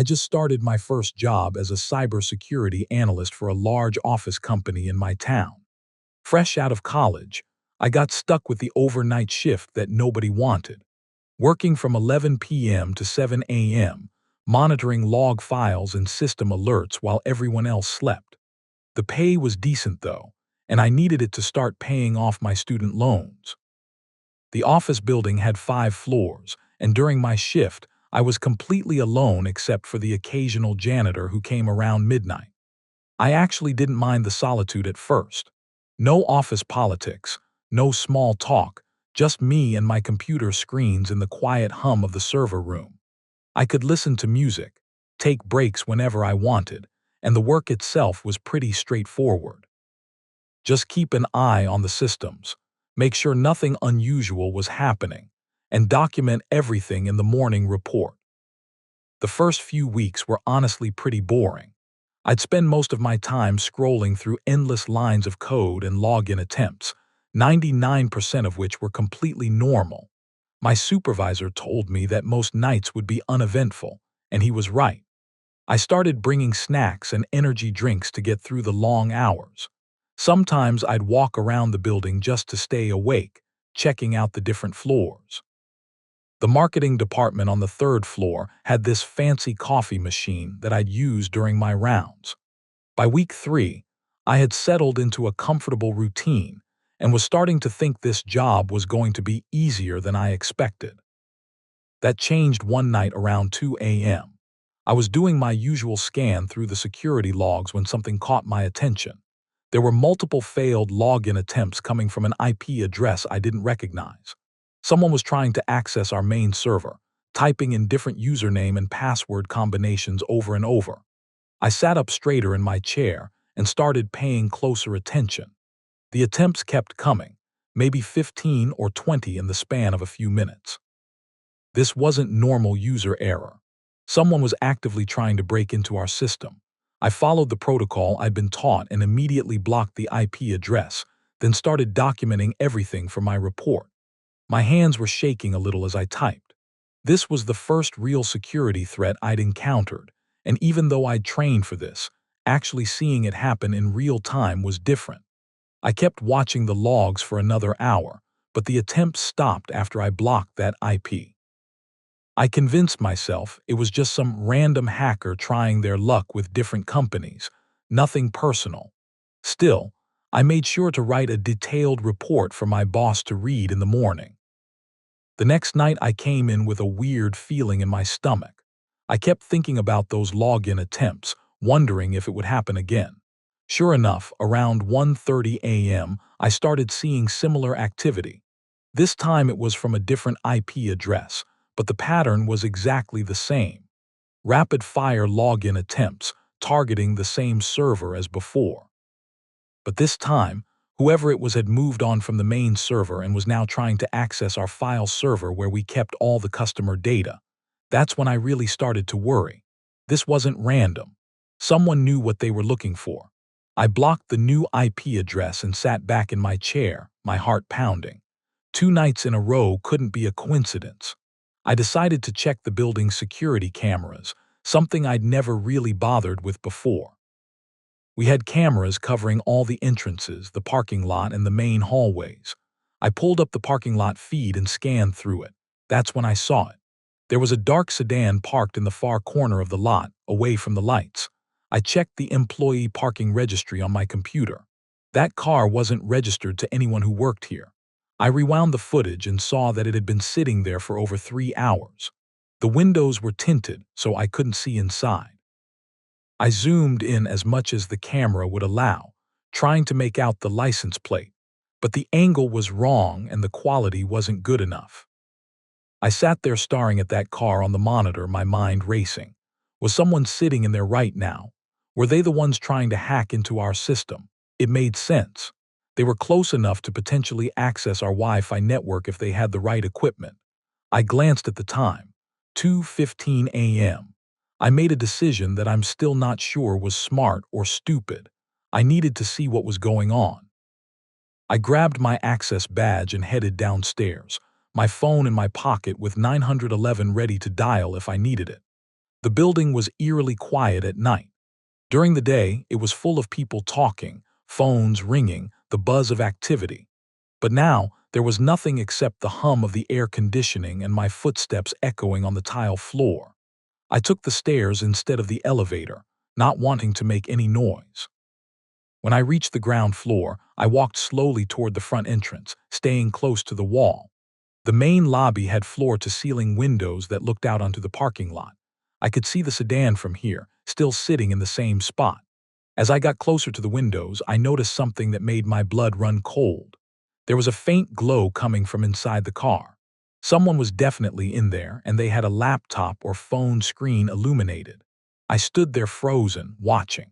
I just started my first job as a cybersecurity analyst for a large office company in my town. Fresh out of college, I got stuck with the overnight shift that nobody wanted, working from 11 p.m. to 7 a.m., monitoring log files and system alerts while everyone else slept. The pay was decent, though, and I needed it to start paying off my student loans. The office building had 5 floors, and during my shift, I was completely alone except for the occasional janitor who came around midnight. I actually didn't mind the solitude at first. No office politics, no small talk, just me and my computer screens in the quiet hum of the server room. I could listen to music, take breaks whenever I wanted, and the work itself was pretty straightforward. Just keep an eye on the systems, make sure nothing unusual was happening, and document everything in the morning report. The first few weeks were honestly pretty boring. I'd spend most of my time scrolling through endless lines of code and login attempts, 99% of which were completely normal. My supervisor told me that most nights would be uneventful, and he was right. I started bringing snacks and energy drinks to get through the long hours. Sometimes I'd walk around the building just to stay awake, checking out the different floors. The marketing department on the third floor had this fancy coffee machine that I'd use during my rounds. By week 3, I had settled into a comfortable routine and was starting to think this job was going to be easier than I expected. That changed one night around 2 a.m. I was doing my usual scan through the security logs when something caught my attention. There were multiple failed login attempts coming from an IP address I didn't recognize. Someone was trying to access our main server, typing in different username and password combinations over and over. I sat up straighter in my chair and started paying closer attention. The attempts kept coming, maybe 15 or 20 in the span of a few minutes. This wasn't normal user error. Someone was actively trying to break into our system. I followed the protocol I'd been taught and immediately blocked the IP address, then started documenting everything for my report. My hands were shaking a little as I typed. This was the first real security threat I'd encountered, and even though I'd trained for this, actually seeing it happen in real time was different. I kept watching the logs for another hour, but the attempts stopped after I blocked that IP. I convinced myself it was just some random hacker trying their luck with different companies, nothing personal. Still, I made sure to write a detailed report for my boss to read in the morning. The next night I came in with a weird feeling in my stomach. I kept thinking about those login attempts, wondering if it would happen again. Sure enough, around 1:30 a.m., I started seeing similar activity. This time it was from a different IP address, but the pattern was exactly the same. Rapid-fire login attempts, targeting the same server as before. But this time, whoever it was had moved on from the main server and was now trying to access our file server where we kept all the customer data. That's when I really started to worry. This wasn't random. Someone knew what they were looking for. I blocked the new IP address and sat back in my chair, my heart pounding. 2 nights in a row couldn't be a coincidence. I decided to check the building's security cameras, something I'd never really bothered with before. We had cameras covering all the entrances, the parking lot, and the main hallways. I pulled up the parking lot feed and scanned through it. That's when I saw it. There was a dark sedan parked in the far corner of the lot, away from the lights. I checked the employee parking registry on my computer. That car wasn't registered to anyone who worked here. I rewound the footage and saw that it had been sitting there for over 3 hours. The windows were tinted, so I couldn't see inside. I zoomed in as much as the camera would allow, trying to make out the license plate, but the angle was wrong and the quality wasn't good enough. I sat there staring at that car on the monitor, my mind racing. Was someone sitting in there right now? Were they the ones trying to hack into our system? It made sense. They were close enough to potentially access our Wi-Fi network if they had the right equipment. I glanced at the time, 2:15 a.m. I made a decision that I'm still not sure was smart or stupid. I needed to see what was going on. I grabbed my access badge and headed downstairs, my phone in my pocket with 911 ready to dial if I needed it. The building was eerily quiet at night. During the day, it was full of people talking, phones ringing, the buzz of activity. But now, there was nothing except the hum of the air conditioning and my footsteps echoing on the tile floor. I took the stairs instead of the elevator, not wanting to make any noise. When I reached the ground floor, I walked slowly toward the front entrance, staying close to the wall. The main lobby had floor-to-ceiling windows that looked out onto the parking lot. I could see the sedan from here, still sitting in the same spot. As I got closer to the windows, I noticed something that made my blood run cold. There was a faint glow coming from inside the car. Someone was definitely in there, and they had a laptop or phone screen illuminated. I stood there frozen, watching.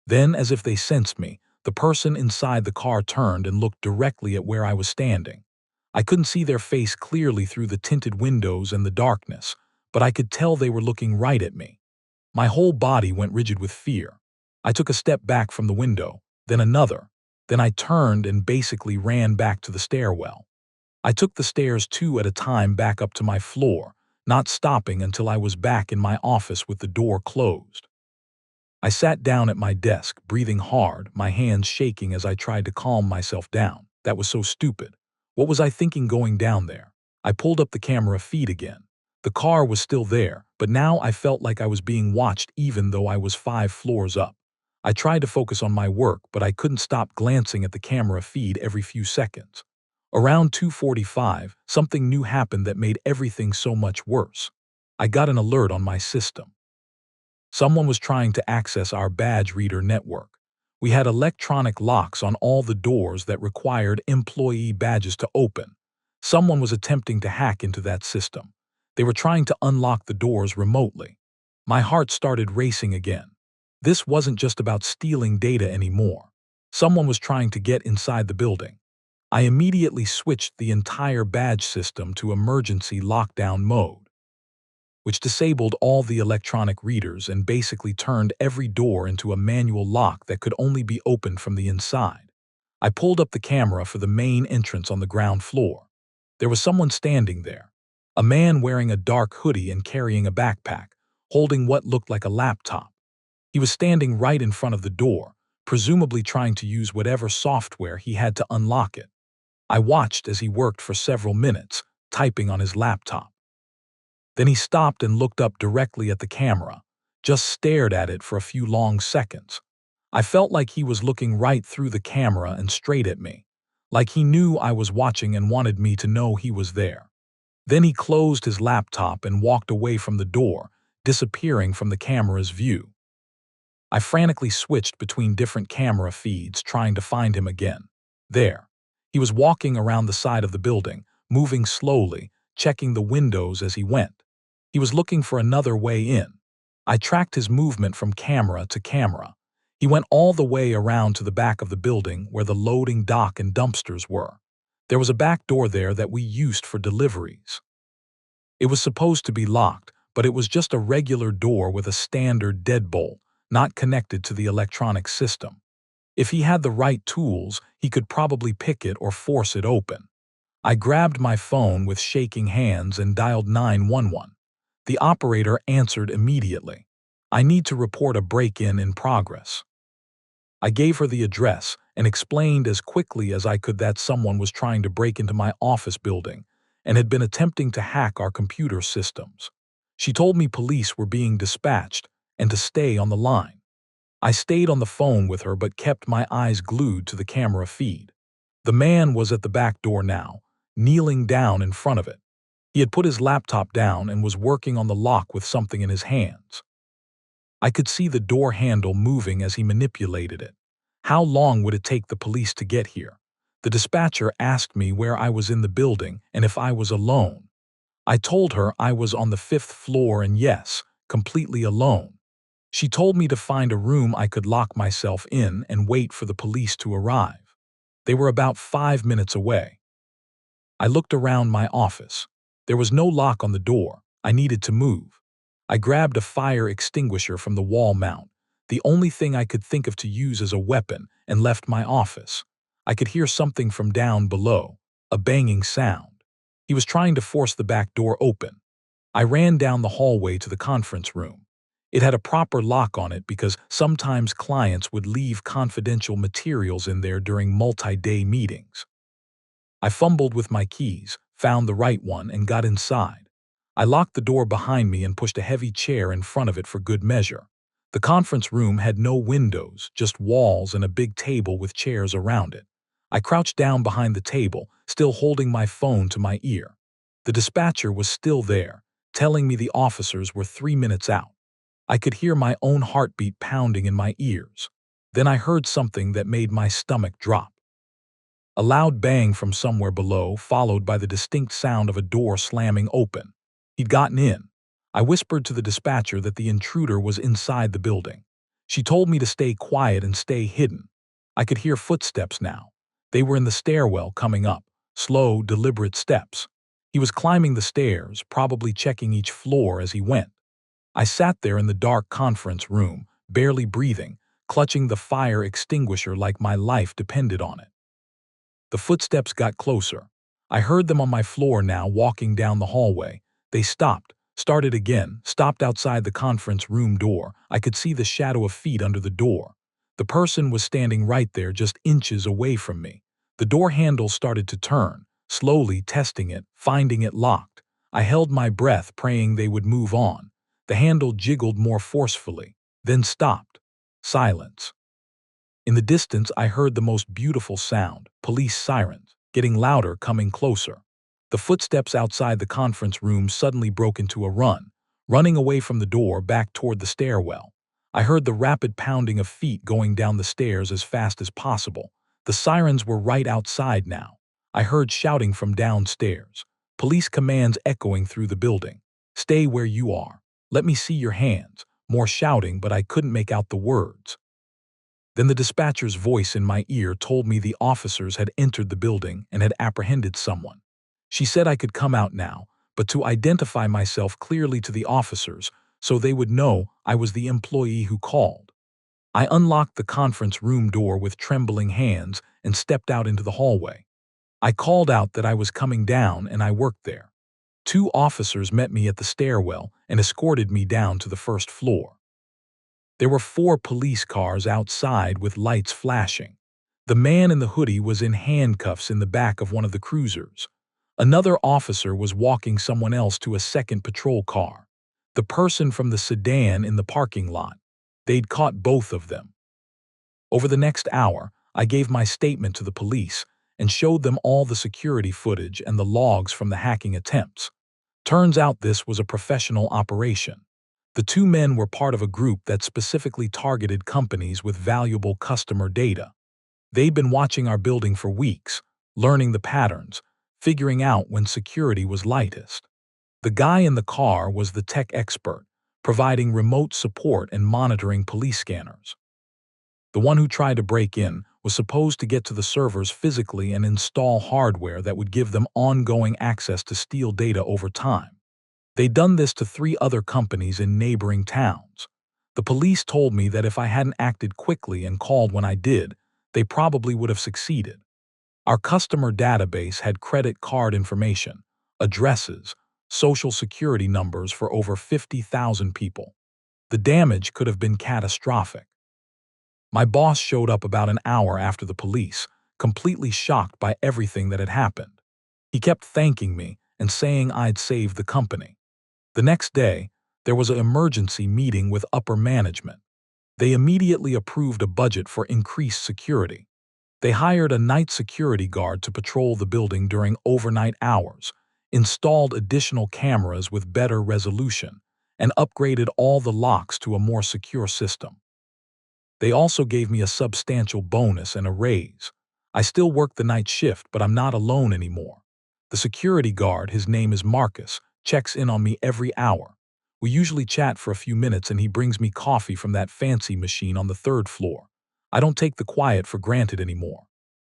Then, as if they sensed me, the person inside the car turned and looked directly at where I was standing. I couldn't see their face clearly through the tinted windows and the darkness, but I could tell they were looking right at me. My whole body went rigid with fear. I took a step back from the window, then another. Then I turned and basically ran back to the stairwell. I took the stairs two at a time back up to my floor, not stopping until I was back in my office with the door closed. I sat down at my desk, breathing hard, my hands shaking as I tried to calm myself down. That was so stupid. What was I thinking going down there? I pulled up the camera feed again. The car was still there, but now I felt like I was being watched even though I was 5 floors up. I tried to focus on my work, but I couldn't stop glancing at the camera feed every few seconds. Around 2:45, something new happened that made everything so much worse. I got an alert on my system. Someone was trying to access our badge reader network. We had electronic locks on all the doors that required employee badges to open. Someone was attempting to hack into that system. They were trying to unlock the doors remotely. My heart started racing again. This wasn't just about stealing data anymore. Someone was trying to get inside the building. I immediately switched the entire badge system to emergency lockdown mode, which disabled all the electronic readers and basically turned every door into a manual lock that could only be opened from the inside. I pulled up the camera for the main entrance on the ground floor. There was someone standing there, a man wearing a dark hoodie and carrying a backpack, holding what looked like a laptop. He was standing right in front of the door, presumably trying to use whatever software he had to unlock it. I watched as he worked for several minutes, typing on his laptop. Then he stopped and looked up directly at the camera, just stared at it for a few long seconds. I felt like he was looking right through the camera and straight at me, like he knew I was watching and wanted me to know he was there. Then he closed his laptop and walked away from the door, disappearing from the camera's view. I frantically switched between different camera feeds, trying to find him again. There. He was walking around the side of the building, moving slowly, checking the windows as he went. He was looking for another way in. I tracked his movement from camera to camera. He went all the way around to the back of the building where the loading dock and dumpsters were. There was a back door there that we used for deliveries. It was supposed to be locked, but it was just a regular door with a standard deadbolt, not connected to the electronic system. If he had the right tools, he could probably pick it or force it open. I grabbed my phone with shaking hands and dialed 911. The operator answered immediately. "I need to report a break-in in progress." I gave her the address and explained as quickly as I could that someone was trying to break into my office building and had been attempting to hack our computer systems. She told me police were being dispatched and to stay on the line. I stayed on the phone with her but kept my eyes glued to the camera feed. The man was at the back door now, kneeling down in front of it. He had put his laptop down and was working on the lock with something in his hands. I could see the door handle moving as he manipulated it. How long would it take the police to get here? The dispatcher asked me where I was in the building and if I was alone. I told her I was on the 5th floor and yes, completely alone. She told me to find a room I could lock myself in and wait for the police to arrive. They were about 5 minutes away. I looked around my office. There was no lock on the door. I needed to move. I grabbed a fire extinguisher from the wall mount, the only thing I could think of to use as a weapon, and left my office. I could hear something from down below, a banging sound. He was trying to force the back door open. I ran down the hallway to the conference room. It had a proper lock on it because sometimes clients would leave confidential materials in there during multi-day meetings. I fumbled with my keys, found the right one, and got inside. I locked the door behind me and pushed a heavy chair in front of it for good measure. The conference room had no windows, just walls and a big table with chairs around it. I crouched down behind the table, still holding my phone to my ear. The dispatcher was still there, telling me the officers were 3 minutes out. I could hear my own heartbeat pounding in my ears. Then I heard something that made my stomach drop. A loud bang from somewhere below, followed by the distinct sound of a door slamming open. He'd gotten in. I whispered to the dispatcher that the intruder was inside the building. She told me to stay quiet and stay hidden. I could hear footsteps now. They were in the stairwell coming up, slow, deliberate steps. He was climbing the stairs, probably checking each floor as he went. I sat there in the dark conference room, barely breathing, clutching the fire extinguisher like my life depended on it. The footsteps got closer. I heard them on my floor now, walking down the hallway. They stopped, started again, stopped outside the conference room door. I could see the shadow of feet under the door. The person was standing right there, just inches away from me. The door handle started to turn, slowly testing it, finding it locked. I held my breath, praying they would move on. The handle jiggled more forcefully, then stopped. Silence. In the distance, I heard the most beautiful sound, police sirens, getting louder, coming closer. The footsteps outside the conference room suddenly broke into a run, running away from the door back toward the stairwell. I heard the rapid pounding of feet going down the stairs as fast as possible. The sirens were right outside now. I heard shouting from downstairs, police commands echoing through the building. "Stay where you are. Let me see your hands." More shouting, but I couldn't make out the words. Then the dispatcher's voice in my ear told me the officers had entered the building and had apprehended someone. She said I could come out now, but to identify myself clearly to the officers so they would know I was the employee who called. I unlocked the conference room door with trembling hands and stepped out into the hallway. I called out that I was coming down and I worked there. 2 officers met me at the stairwell and escorted me down to the first floor. There were 4 police cars outside with lights flashing. The man in the hoodie was in handcuffs in the back of one of the cruisers. Another officer was walking someone else to a second patrol car. The person from the sedan in the parking lot. They'd caught both of them. Over the next hour, I gave my statement to the police and showed them all the security footage and the logs from the hacking attempts. Turns out this was a professional operation. The 2 men were part of a group that specifically targeted companies with valuable customer data. They'd been watching our building for weeks, learning the patterns, figuring out when security was lightest. The guy in the car was the tech expert, providing remote support and monitoring police scanners. The one who tried to break in was supposed to get to the servers physically and install hardware that would give them ongoing access to steal data over time. They'd done this to 3 other companies in neighboring towns. The police told me that if I hadn't acted quickly and called when I did, they probably would have succeeded. Our customer database had credit card information, addresses, social security numbers for over 50,000 people. The damage could have been catastrophic. My boss showed up about an hour after the police, completely shocked by everything that had happened. He kept thanking me and saying I'd saved the company. The next day, there was an emergency meeting with upper management. They immediately approved a budget for increased security. They hired a night security guard to patrol the building during overnight hours, installed additional cameras with better resolution, and upgraded all the locks to a more secure system. They also gave me a substantial bonus and a raise. I still work the night shift, but I'm not alone anymore. The security guard, his name is Marcus, checks in on me every hour. We usually chat for a few minutes and he brings me coffee from that fancy machine on the 3rd floor. I don't take the quiet for granted anymore.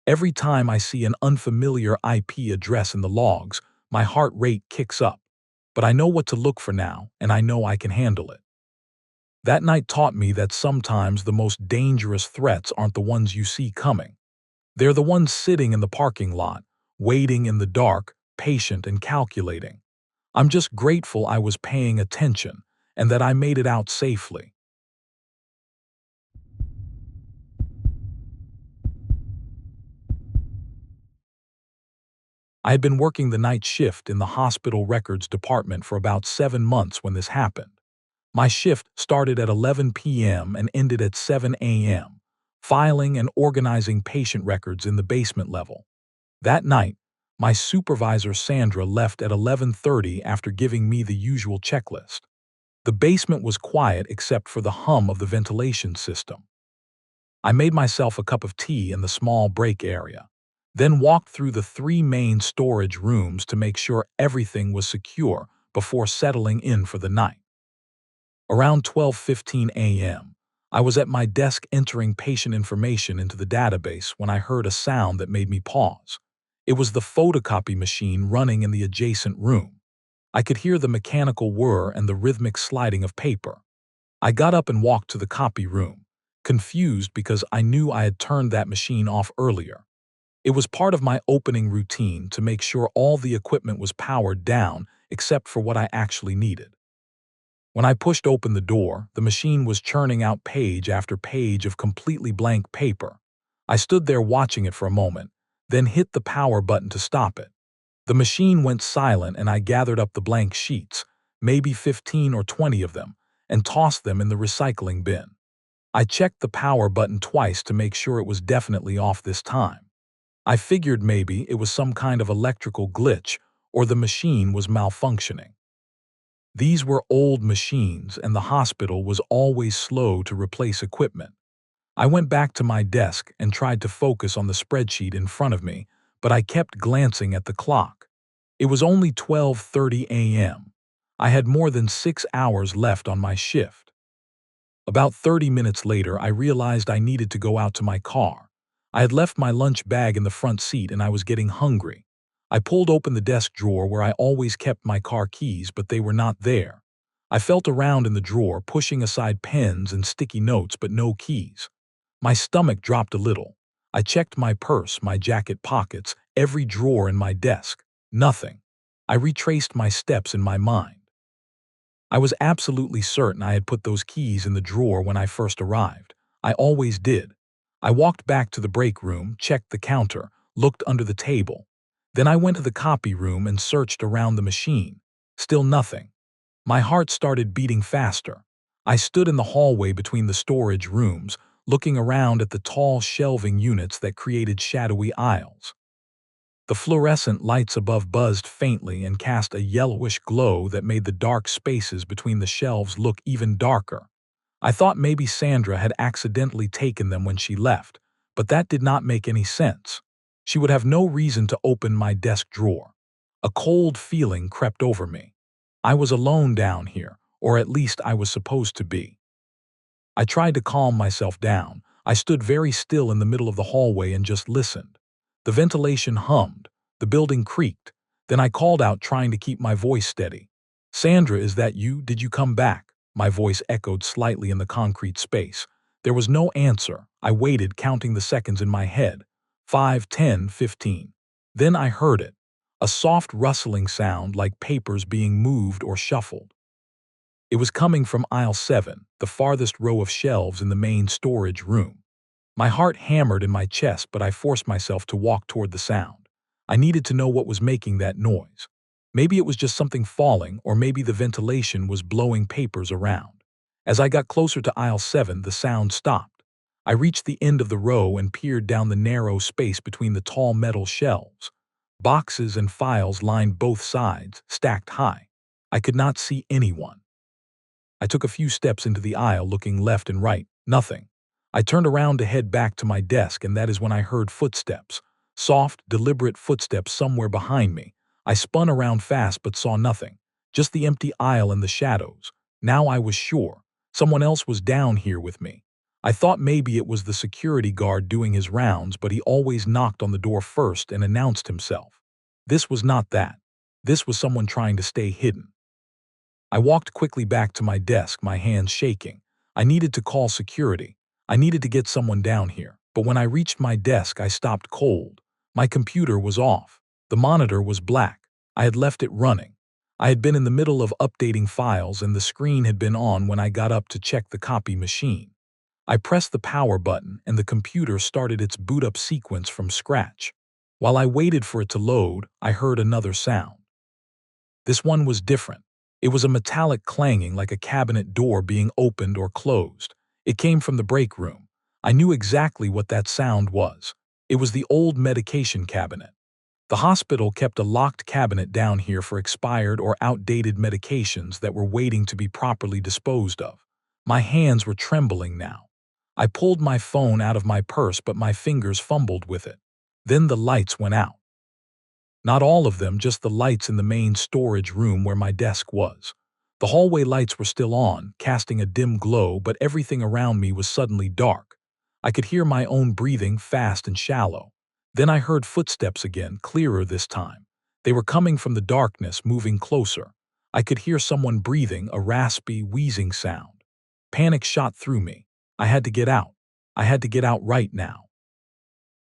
Every time I see an unfamiliar IP address in the logs, my heart rate kicks up. But I know what to look for now, and I know I can handle it. That night taught me that sometimes the most dangerous threats aren't the ones you see coming. They're the ones sitting in the parking lot, waiting in the dark, patient and calculating. I'm just grateful I was paying attention and that I made it out safely. I had been working the night shift in the hospital records department for about 7 months when this happened. My shift started at 11 p.m. and ended at 7 a.m., filing and organizing patient records in the basement level. That night, my supervisor Sandra left at 11:30 after giving me the usual checklist. The basement was quiet except for the hum of the ventilation system. I made myself a cup of tea in the small break area, then walked through the three main storage rooms to make sure everything was secure before settling in for the night. Around 12:15 a.m., I was at my desk entering patient information into the database when I heard a sound that made me pause. It was the photocopy machine running in the adjacent room. I could hear the mechanical whir and the rhythmic sliding of paper. I got up and walked to the copy room, confused because I knew I had turned that machine off earlier. It was part of my opening routine to make sure all the equipment was powered down except for what I actually needed. When I pushed open the door, the machine was churning out page after page of completely blank paper. I stood there watching it for a moment, then hit the power button to stop it. The machine went silent and I gathered up the blank sheets, maybe 15 or 20 of them, and tossed them in the recycling bin. I checked the power button twice to make sure it was definitely off this time. I figured maybe it was some kind of electrical glitch or the machine was malfunctioning. These were old machines and the hospital was always slow to replace equipment. I went back to my desk and tried to focus on the spreadsheet in front of me, but I kept glancing at the clock. It was only 12:30 a.m. I had more than 6 hours left on my shift. About 30 minutes later, I realized I needed to go out to my car. I had left my lunch bag in the front seat and I was getting hungry. I pulled open the desk drawer where I always kept my car keys, but they were not there. I felt around in the drawer, pushing aside pens and sticky notes, but no keys. My stomach dropped a little. I checked my purse, my jacket pockets, every drawer in my desk. Nothing. I retraced my steps in my mind. I was absolutely certain I had put those keys in the drawer when I first arrived. I always did. I walked back to the break room, checked the counter, looked under the table. Then I went to the copy room and searched around the machine. Still nothing. My heart started beating faster. I stood in the hallway between the storage rooms, looking around at the tall shelving units that created shadowy aisles. The fluorescent lights above buzzed faintly and cast a yellowish glow that made the dark spaces between the shelves look even darker. I thought maybe Sandra had accidentally taken them when she left, but that did not make any sense. She would have no reason to open my desk drawer. A cold feeling crept over me. I was alone down here, or at least I was supposed to be. I tried to calm myself down. I stood very still in the middle of the hallway and just listened. The ventilation hummed. The building creaked. Then I called out, trying to keep my voice steady. "Sandra, is that you? Did you come back?" My voice echoed slightly in the concrete space. There was no answer. I waited, counting the seconds in my head. 5, 10, 15. Then I heard it. A soft rustling sound like papers being moved or shuffled. It was coming from aisle 7, the farthest row of shelves in the main storage room. My heart hammered in my chest, but I forced myself to walk toward the sound. I needed to know what was making that noise. Maybe it was just something falling, or maybe the ventilation was blowing papers around. As I got closer to aisle 7, the sound stopped. I reached the end of the row and peered down the narrow space between the tall metal shelves. Boxes and files lined both sides, stacked high. I could not see anyone. I took a few steps into the aisle, looking left and right. Nothing. I turned around to head back to my desk, and that is when I heard footsteps. Soft, deliberate footsteps somewhere behind me. I spun around fast but saw nothing. Just the empty aisle and the shadows. Now I was sure. Someone else was down here with me. I thought maybe it was the security guard doing his rounds, but he always knocked on the door first and announced himself. This was not that. This was someone trying to stay hidden. I walked quickly back to my desk, my hands shaking. I needed to call security. I needed to get someone down here. But when I reached my desk, I stopped cold. My computer was off. The monitor was black. I had left it running. I had been in the middle of updating files and the screen had been on when I got up to check the copy machine. I pressed the power button and the computer started its boot-up sequence from scratch. While I waited for it to load, I heard another sound. This one was different. It was a metallic clanging like a cabinet door being opened or closed. It came from the break room. I knew exactly what that sound was. It was the old medication cabinet. The hospital kept a locked cabinet down here for expired or outdated medications that were waiting to be properly disposed of. My hands were trembling now. I pulled my phone out of my purse, but my fingers fumbled with it. Then the lights went out. Not all of them, just the lights in the main storage room where my desk was. The hallway lights were still on, casting a dim glow, but everything around me was suddenly dark. I could hear my own breathing, fast and shallow. Then I heard footsteps again, clearer this time. They were coming from the darkness, moving closer. I could hear someone breathing, a raspy, wheezing sound. Panic shot through me. I had to get out. I had to get out right now.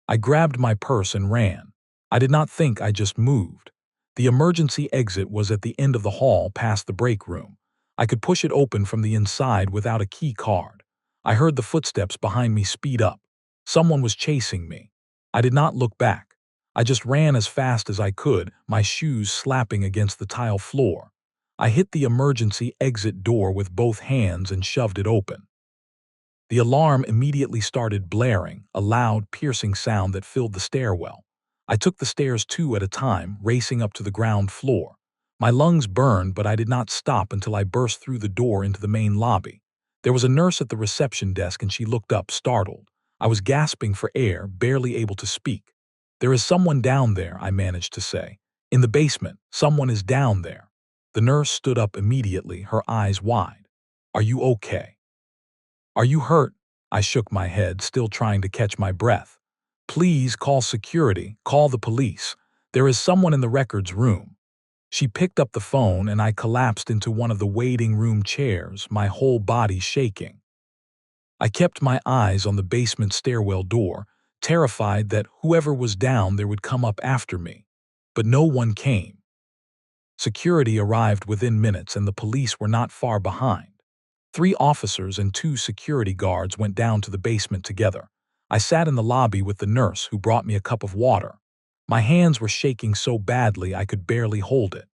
I grabbed my purse and ran. I did not think, I just moved. The emergency exit was at the end of the hall past the break room. I could push it open from the inside without a key card. I heard the footsteps behind me speed up. Someone was chasing me. I did not look back. I just ran as fast as I could, my shoes slapping against the tile floor. I hit the emergency exit door with both hands and shoved it open. The alarm immediately started blaring, a loud, piercing sound that filled the stairwell. I took the stairs 2 at a time, racing up to the ground floor. My lungs burned, but I did not stop until I burst through the door into the main lobby. There was a nurse at the reception desk and she looked up, startled. I was gasping for air, barely able to speak. "There is someone down there," I managed to say. "In the basement. Someone is down there." The nurse stood up immediately, her eyes wide. "Are you okay? Are you hurt?" I shook my head, still trying to catch my breath. "Please call security, call the police. There is someone in the records room." She picked up the phone and I collapsed into one of the waiting room chairs, my whole body shaking. I kept my eyes on the basement stairwell door, terrified that whoever was down there would come up after me. But no one came. Security arrived within minutes and the police were not far behind. 3 officers and 2 security guards went down to the basement together. I sat in the lobby with the nurse who brought me a cup of water. My hands were shaking so badly I could barely hold it.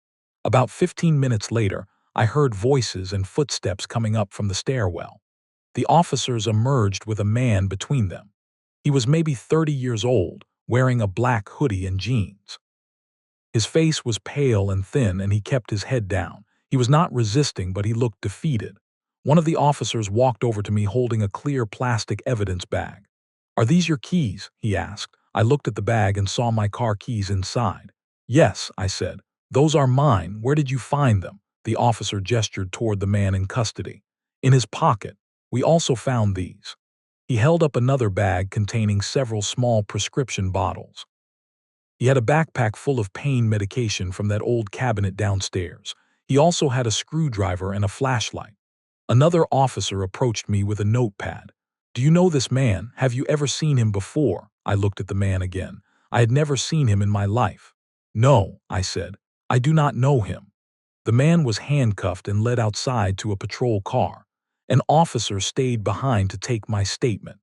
About 15 minutes later, I heard voices and footsteps coming up from the stairwell. The officers emerged with a man between them. He was maybe 30 years old, wearing a black hoodie and jeans. His face was pale and thin and he kept his head down. He was not resisting, but he looked defeated. One of the officers walked over to me holding a clear plastic evidence bag. "Are these your keys?" he asked. I looked at the bag and saw my car keys inside. "Yes," I said. "Those are mine. Where did you find them?" The officer gestured toward the man in custody. "In his pocket. We also found these." He held up another bag containing several small prescription bottles. He had a backpack full of pain medication from that old cabinet downstairs. He also had a screwdriver and a flashlight. Another officer approached me with a notepad. "Do you know this man? Have you ever seen him before?" I looked at the man again. I had never seen him in my life. "No," I said. "I do not know him." The man was handcuffed and led outside to a patrol car. An officer stayed behind to take my statement.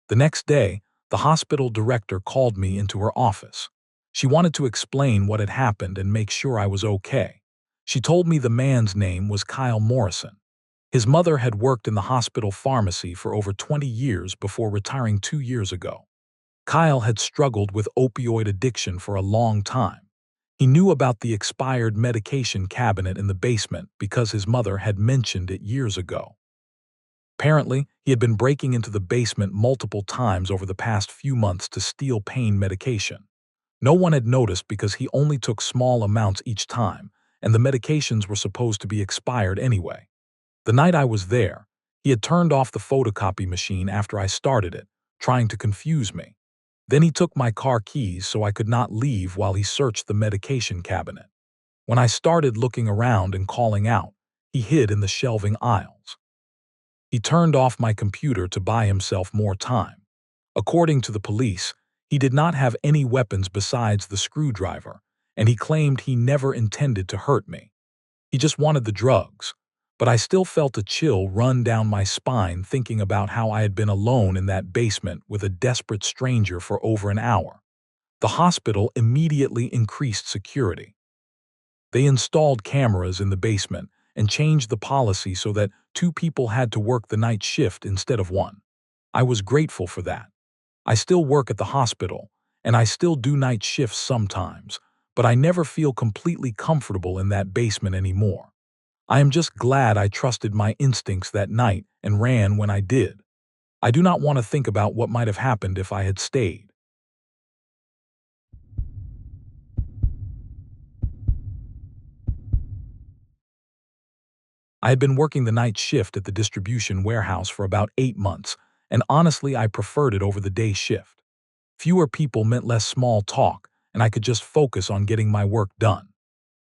The next day, the hospital director called me into her office. She wanted to explain what had happened and make sure I was okay. She told me the man's name was Kyle Morrison. His mother had worked in the hospital pharmacy for over 20 years before retiring 2 years ago. Kyle had struggled with opioid addiction for a long time. He knew about the expired medication cabinet in the basement because his mother had mentioned it years ago. Apparently, he had been breaking into the basement multiple times over the past few months to steal pain medication. No one had noticed because he only took small amounts each time, and the medications were supposed to be expired anyway. The night I was there, he had turned off the photocopy machine after I started it, trying to confuse me. Then he took my car keys so I could not leave while he searched the medication cabinet. When I started looking around and calling out, he hid in the shelving aisles. He turned off my computer to buy himself more time. According to the police, he did not have any weapons besides the screwdriver, and he claimed he never intended to hurt me. He just wanted the drugs. But I still felt a chill run down my spine thinking about how I had been alone in that basement with a desperate stranger for over an hour. The hospital immediately increased security. They installed cameras in the basement and changed the policy so that 2 people had to work the night shift instead of 1. I was grateful for that. I still work at the hospital, and I still do night shifts sometimes, but I never feel completely comfortable in that basement anymore. I am just glad I trusted my instincts that night and ran when I did. I do not want to think about what might have happened if I had stayed. I had been working the night shift at the distribution warehouse for about 8 months, and honestly I preferred it over the day shift. Fewer people meant less small talk, and I could just focus on getting my work done.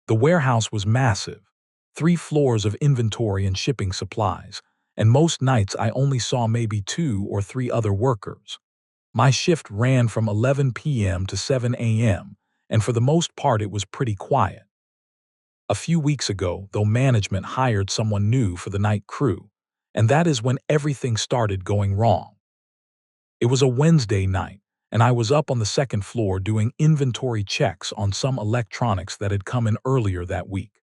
The warehouse was massive, 3 floors of inventory and shipping supplies, and most nights I only saw maybe 2 or 3 other workers. My shift ran from 11 p.m. to 7 a.m., and for the most part it was pretty quiet. A few weeks ago, though, management hired someone new for the night crew, and that is when everything started going wrong. It was a Wednesday night, and I was up on the second floor doing inventory checks on some electronics that had come in earlier that week.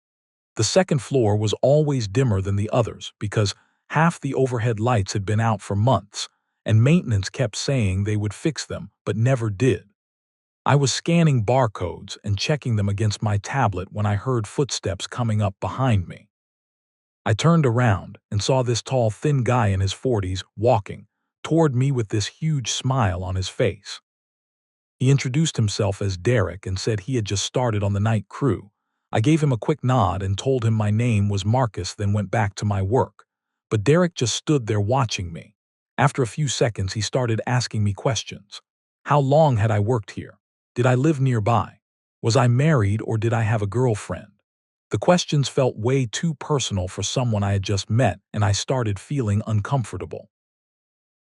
The second floor was always dimmer than the others because half the overhead lights had been out for months, and maintenance kept saying they would fix them but never did. I was scanning barcodes and checking them against my tablet when I heard footsteps coming up behind me. I turned around and saw this tall, thin guy in his 40s walking toward me with this huge smile on his face. He introduced himself as Derek and said he had just started on the night crew. I gave him a quick nod and told him my name was Marcus, then went back to my work. But Derek just stood there watching me. After a few seconds, he started asking me questions. How long had I worked here? Did I live nearby? Was I married or did I have a girlfriend? The questions felt way too personal for someone I had just met, and I started feeling uncomfortable.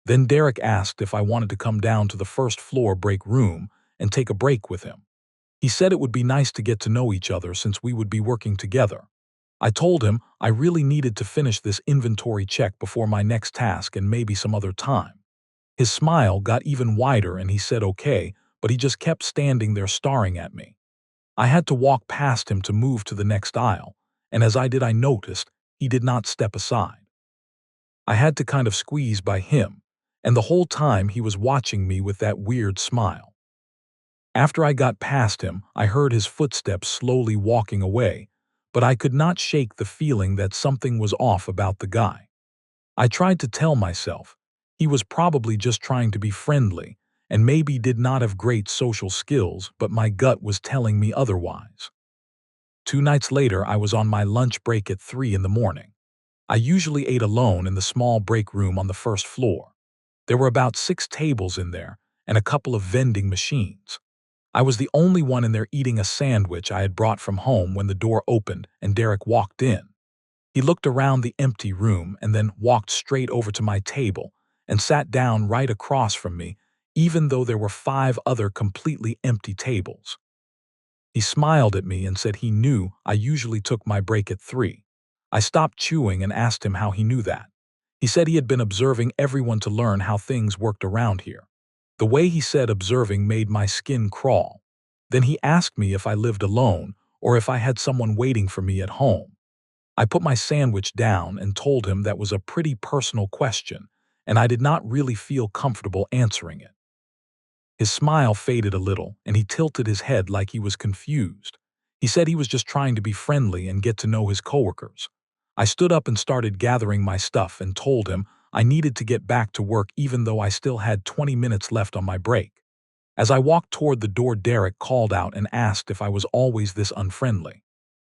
Then Derek asked if I wanted to come down to the first floor break room and take a break with him. He said it would be nice to get to know each other since we would be working together. I told him I really needed to finish this inventory check before my next task and maybe some other time. His smile got even wider and he said okay, but he just kept standing there staring at me. I had to walk past him to move to the next aisle, and as I did I noticed he did not step aside. I had to kind of squeeze by him, and the whole time he was watching me with that weird smile. After I got past him, I heard his footsteps slowly walking away, but I could not shake the feeling that something was off about the guy. I tried to tell myself he was probably just trying to be friendly and maybe did not have great social skills, but my gut was telling me otherwise. 2 nights later, I was on my lunch break at 3 in the morning. I usually ate alone in the small break room on the first floor. There were about 6 tables in there and a couple of vending machines. I was the only one in there eating a sandwich I had brought from home when the door opened and Derek walked in. He looked around the empty room and then walked straight over to my table and sat down right across from me, even though there were 5 other completely empty tables. He smiled at me and said he knew I usually took my break at 3. I stopped chewing and asked him how he knew that. He said he had been observing everyone to learn how things worked around here. The way he said observing made my skin crawl. Then he asked me if I lived alone or if I had someone waiting for me at home. I put my sandwich down and told him that was a pretty personal question, and I did not really feel comfortable answering it. His smile faded a little, and he tilted his head like he was confused. He said he was just trying to be friendly and get to know his coworkers. I stood up and started gathering my stuff and told him I needed to get back to work even though I still had 20 minutes left on my break. As I walked toward the door, Derek called out and asked if I was always this unfriendly.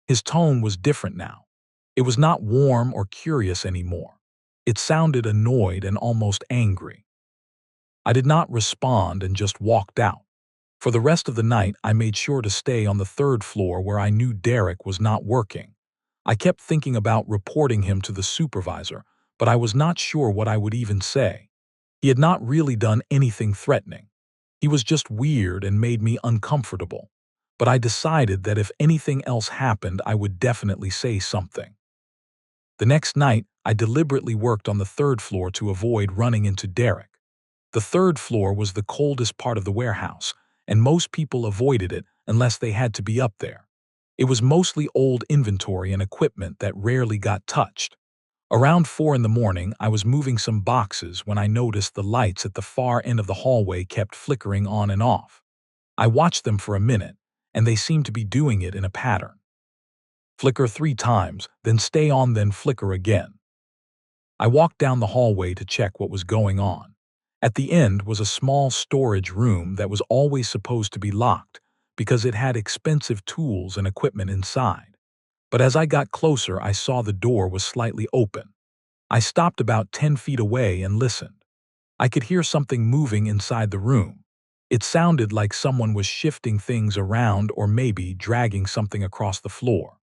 His tone was different now. It was not warm or curious anymore. It sounded annoyed and almost angry. I did not respond and just walked out. For the rest of the night, I made sure to stay on the third floor where I knew Derek was not working. I kept thinking about reporting him to the supervisor, but I was not sure what I would even say. He had not really done anything threatening. He was just weird and made me uncomfortable. but I decided that if anything else happened, I would definitely say something. The next night, I deliberately worked on the third floor to avoid running into Derek. The third floor was the coldest part of the warehouse, and most people avoided it unless they had to be up there. It was mostly old inventory and equipment that rarely got touched. Around 4 in the morning, I was moving some boxes when I noticed the lights at the far end of the hallway kept flickering on and off. I watched them for a minute, and they seemed to be doing it in a pattern. Flicker 3 times, then stay on, then flicker again. I walked down the hallway to check what was going on. At the end was a small storage room that was always supposed to be locked because it had expensive tools and equipment inside. But as I got closer, I saw the door was slightly open. I stopped about 10 feet away and listened. I could hear something moving inside the room. It sounded like someone was shifting things around or maybe dragging something across the floor.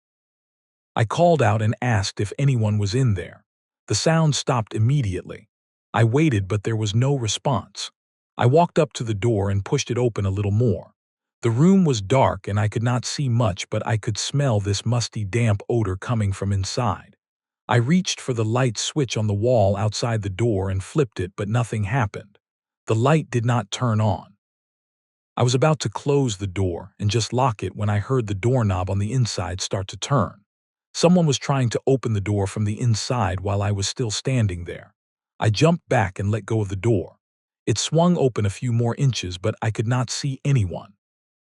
I called out and asked if anyone was in there. The sound stopped immediately. I waited, but there was no response. I walked up to the door and pushed it open a little more. The room was dark and I could not see much, but I could smell this musty, damp odor coming from inside. I reached for the light switch on the wall outside the door and flipped it, but nothing happened. The light did not turn on. I was about to close the door and just lock it when I heard the doorknob on the inside start to turn. Someone was trying to open the door from the inside while I was still standing there. I jumped back and let go of the door. It swung open a few more inches, but I could not see anyone.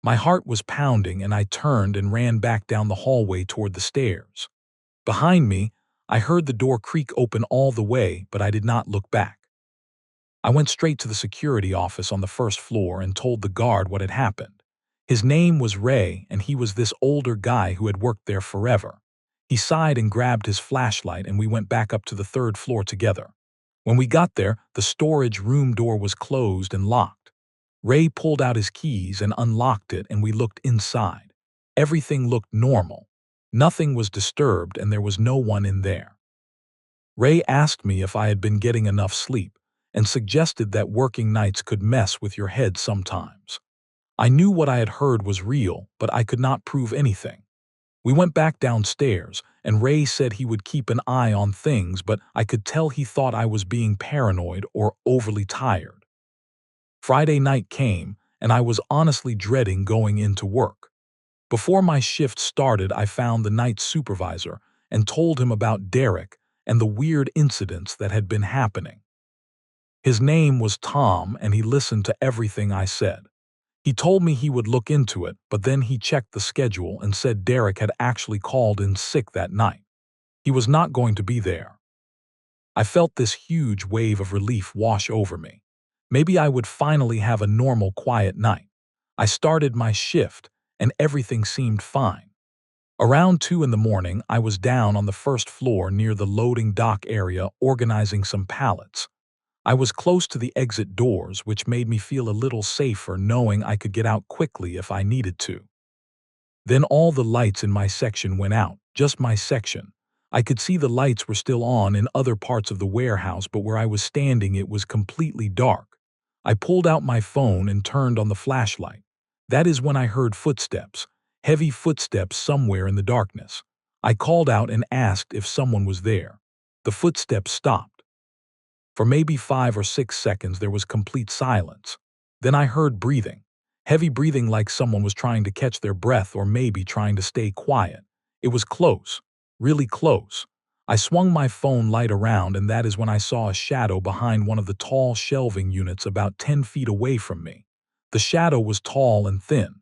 My heart was pounding and I turned and ran back down the hallway toward the stairs. Behind me, I heard the door creak open all the way, but I did not look back. I went straight to the security office on the first floor and told the guard what had happened. His name was Ray, and he was this older guy who had worked there forever. He sighed and grabbed his flashlight, and we went back up to the third floor together. When we got there, the storage room door was closed and locked. Ray pulled out his keys and unlocked it, and we looked inside. Everything looked normal. Nothing was disturbed, and there was no one in there. Ray asked me if I had been getting enough sleep and suggested that working nights could mess with your head sometimes. I knew what I had heard was real, but I could not prove anything. We went back downstairs, and Ray said he would keep an eye on things, but I could tell he thought I was being paranoid or overly tired. Friday night came, and I was honestly dreading going into work. Before my shift started, I found the night supervisor and told him about Derek and the weird incidents that had been happening. His name was Tom, and he listened to everything I said. He told me he would look into it, but then he checked the schedule and said Derek had actually called in sick that night. He was not going to be there. I felt this huge wave of relief wash over me. Maybe I would finally have a normal, quiet night. I started my shift, and everything seemed fine. Around 2 in the morning, I was down on the first floor near the loading dock area organizing some pallets. I was close to the exit doors, which made me feel a little safer knowing I could get out quickly if I needed to. Then all the lights in my section went out, just my section. I could see the lights were still on in other parts of the warehouse, but where I was standing it was completely dark. I pulled out my phone and turned on the flashlight. That is when I heard footsteps, heavy footsteps somewhere in the darkness. I called out and asked if someone was there. The footsteps stopped. For maybe 5 or 6 seconds there was complete silence. Then I heard breathing. Heavy breathing, like someone was trying to catch their breath or maybe trying to stay quiet. It was close, really close. I swung my phone light around, and that is when I saw a shadow behind one of the tall shelving units about 10 feet away from me. The shadow was tall and thin.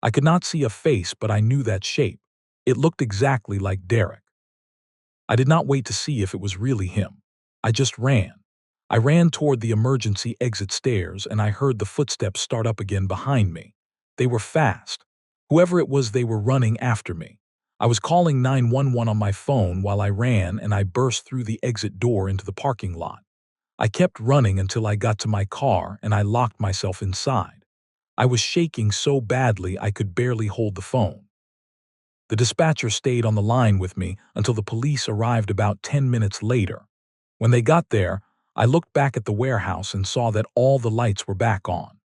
I could not see a face, but I knew that shape. It looked exactly like Derek. I did not wait to see if it was really him. I just ran. I ran toward the emergency exit stairs, and I heard the footsteps start up again behind me. They were fast. Whoever it was, they were running after me. I was calling 911 on my phone while I ran, and I burst through the exit door into the parking lot. I kept running until I got to my car, and I locked myself inside. I was shaking so badly I could barely hold the phone. The dispatcher stayed on the line with me until the police arrived about 10 minutes later. When they got there, I looked back at the warehouse and saw that all the lights were back on.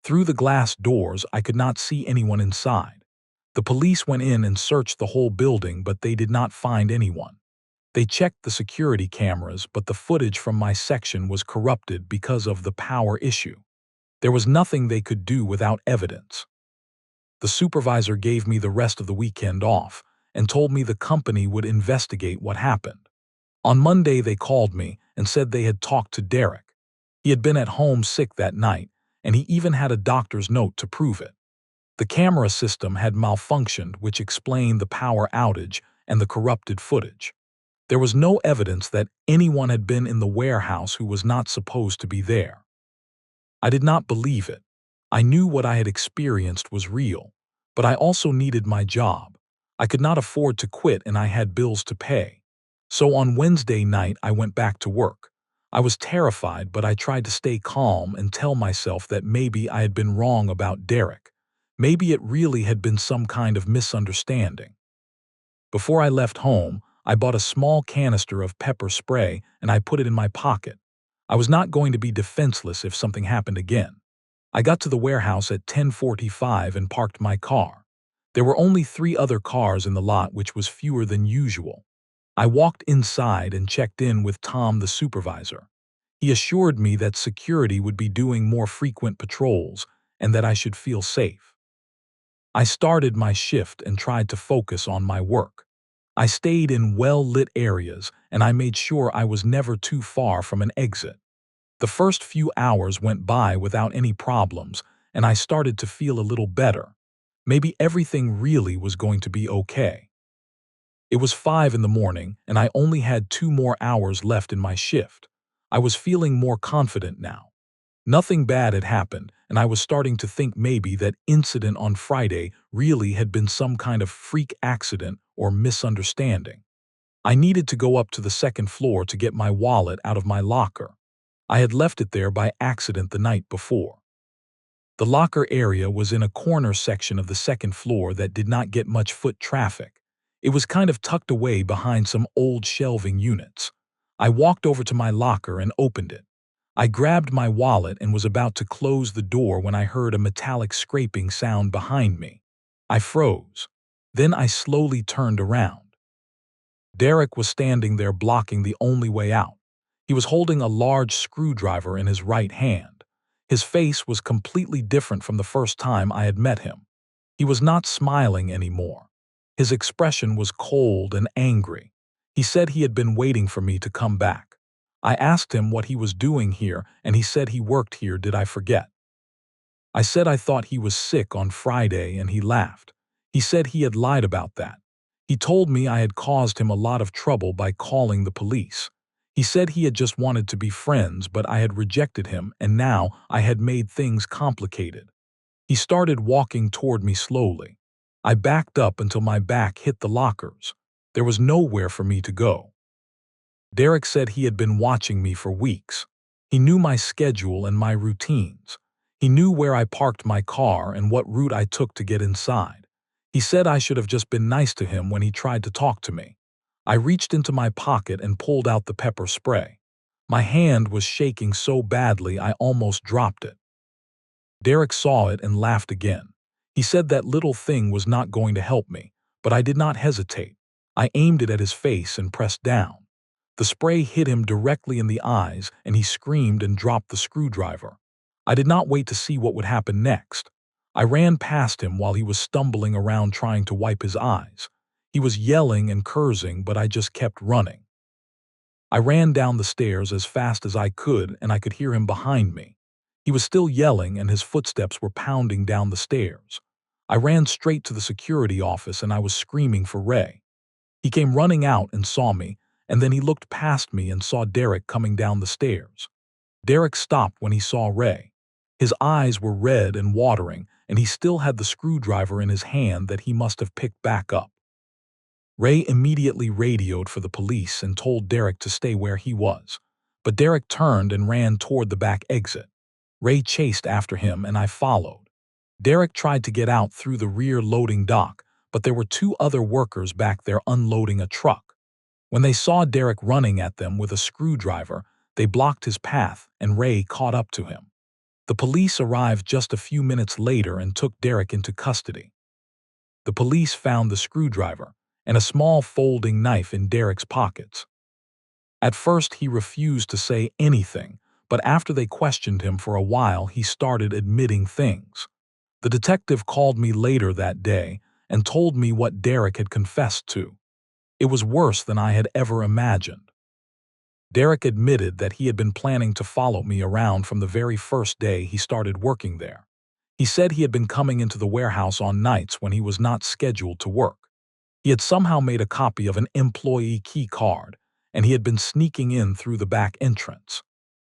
Through the glass doors, I could not see anyone inside. The police went in and searched the whole building, but they did not find anyone. They checked the security cameras, but the footage from my section was corrupted because of the power issue. There was nothing they could do without evidence. The supervisor gave me the rest of the weekend off and told me the company would investigate what happened. On Monday, they called me and said they had talked to Derek. He had been at home sick that night, and he even had a doctor's note to prove it. The camera system had malfunctioned, which explained the power outage and the corrupted footage. There was no evidence that anyone had been in the warehouse who was not supposed to be there. I did not believe it. I knew what I had experienced was real, but I also needed my job. I could not afford to quit, and I had bills to pay. So on Wednesday night, I went back to work. I was terrified, but I tried to stay calm and tell myself that maybe I had been wrong about Derek. Maybe it really had been some kind of misunderstanding. Before I left home, I bought a small canister of pepper spray and I put it in my pocket. I was not going to be defenseless if something happened again. I got to the warehouse at 10:45 and parked my car. There were only 3 other cars in the lot, which was fewer than usual. I walked inside and checked in with Tom, the supervisor. He assured me that security would be doing more frequent patrols and that I should feel safe. I started my shift and tried to focus on my work. I stayed in well-lit areas and I made sure I was never too far from an exit. The first few hours went by without any problems, and I started to feel a little better. Maybe everything really was going to be okay. It was 5 in the morning, and I only had 2 more hours left in my shift. I was feeling more confident now. Nothing bad had happened, and I was starting to think maybe that incident on Friday really had been some kind of freak accident or misunderstanding. I needed to go up to the second floor to get my wallet out of my locker. I had left it there by accident the night before. The locker area was in a corner section of the second floor that did not get much foot traffic. It was kind of tucked away behind some old shelving units. I walked over to my locker and opened it. I grabbed my wallet and was about to close the door when I heard a metallic scraping sound behind me. I froze. Then I slowly turned around. Derek was standing there blocking the only way out. He was holding a large screwdriver in his right hand. His face was completely different from the first time I had met him. He was not smiling anymore. His expression was cold and angry. He said he had been waiting for me to come back. I asked him what he was doing here, and he said he worked here. Did I forget? I said I thought he was sick on Friday, and he laughed. He said he had lied about that. He told me I had caused him a lot of trouble by calling the police. He said he had just wanted to be friends, but I had rejected him, and now I had made things complicated. He started walking toward me slowly. I backed up until my back hit the lockers. There was nowhere for me to go. Derek said he had been watching me for weeks. He knew my schedule and my routines. He knew where I parked my car and what route I took to get inside. He said I should have just been nice to him when he tried to talk to me. I reached into my pocket and pulled out the pepper spray. My hand was shaking so badly I almost dropped it. Derek saw it and laughed again. He said that little thing was not going to help me, but I did not hesitate. I aimed it at his face and pressed down. The spray hit him directly in the eyes, and he screamed and dropped the screwdriver. I did not wait to see what would happen next. I ran past him while he was stumbling around trying to wipe his eyes. He was yelling and cursing, but I just kept running. I ran down the stairs as fast as I could, and I could hear him behind me. He was still yelling, and his footsteps were pounding down the stairs. I ran straight to the security office, and I was screaming for Ray. He came running out and saw me, and then he looked past me and saw Derek coming down the stairs. Derek stopped when he saw Ray. His eyes were red and watering, and he still had the screwdriver in his hand that he must have picked back up. Ray immediately radioed for the police and told Derek to stay where he was. But Derek turned and ran toward the back exit. Ray chased after him, and I followed. Derek tried to get out through the rear loading dock, but there were 2 other workers back there unloading a truck. When they saw Derek running at them with a screwdriver, they blocked his path, and Ray caught up to him. The police arrived just a few minutes later and took Derek into custody. The police found the screwdriver and a small folding knife in Derek's pockets. At first, he refused to say anything, but after they questioned him for a while, he started admitting things. The detective called me later that day and told me what Derek had confessed to. It was worse than I had ever imagined. Derek admitted that he had been planning to follow me around from the very first day he started working there. He said he had been coming into the warehouse on nights when he was not scheduled to work. He had somehow made a copy of an employee key card, and he had been sneaking in through the back entrance.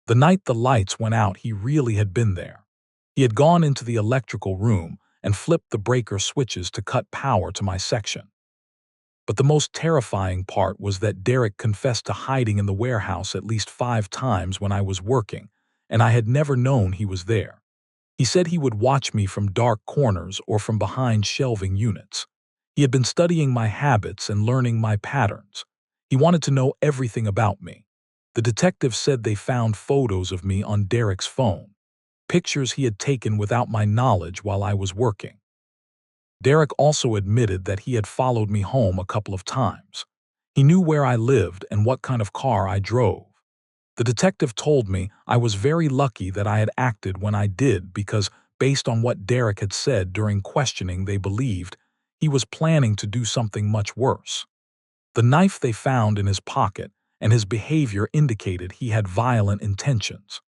The night the lights went out, he really had been there. He had gone into the electrical room and flipped the breaker switches to cut power to my section. But the most terrifying part was that Derek confessed to hiding in the warehouse at least 5 times when I was working, and I had never known he was there. He said he would watch me from dark corners or from behind shelving units. He had been studying my habits and learning my patterns. He wanted to know everything about me. The detective said they found photos of me on Derek's phone, pictures he had taken without my knowledge while I was working. Derek also admitted that he had followed me home a couple of times. He knew where I lived and what kind of car I drove. The detective told me I was very lucky that I had acted when I did because, based on what Derek had said during questioning, they believed he was planning to do something much worse. The knife they found in his pocket and his behavior indicated he had violent intentions.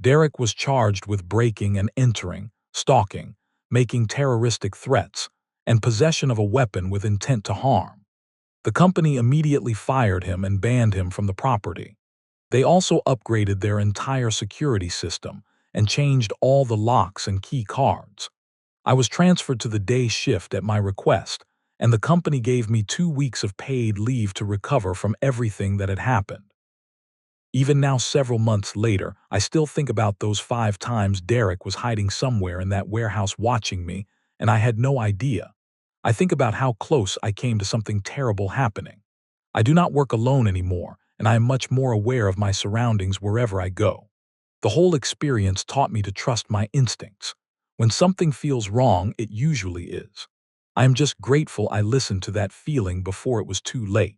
Derek was charged with breaking and entering, stalking, making terroristic threats, and possession of a weapon with intent to harm. The company immediately fired him and banned him from the property. They also upgraded their entire security system and changed all the locks and key cards. I was transferred to the day shift at my request, and the company gave me 2 weeks of paid leave to recover from everything that had happened. Even now, several months later, I still think about those 5 times Derek was hiding somewhere in that warehouse watching me, and I had no idea. I think about how close I came to something terrible happening. I do not work alone anymore, and I am much more aware of my surroundings wherever I go. The whole experience taught me to trust my instincts. When something feels wrong, it usually is. I am just grateful I listened to that feeling before it was too late.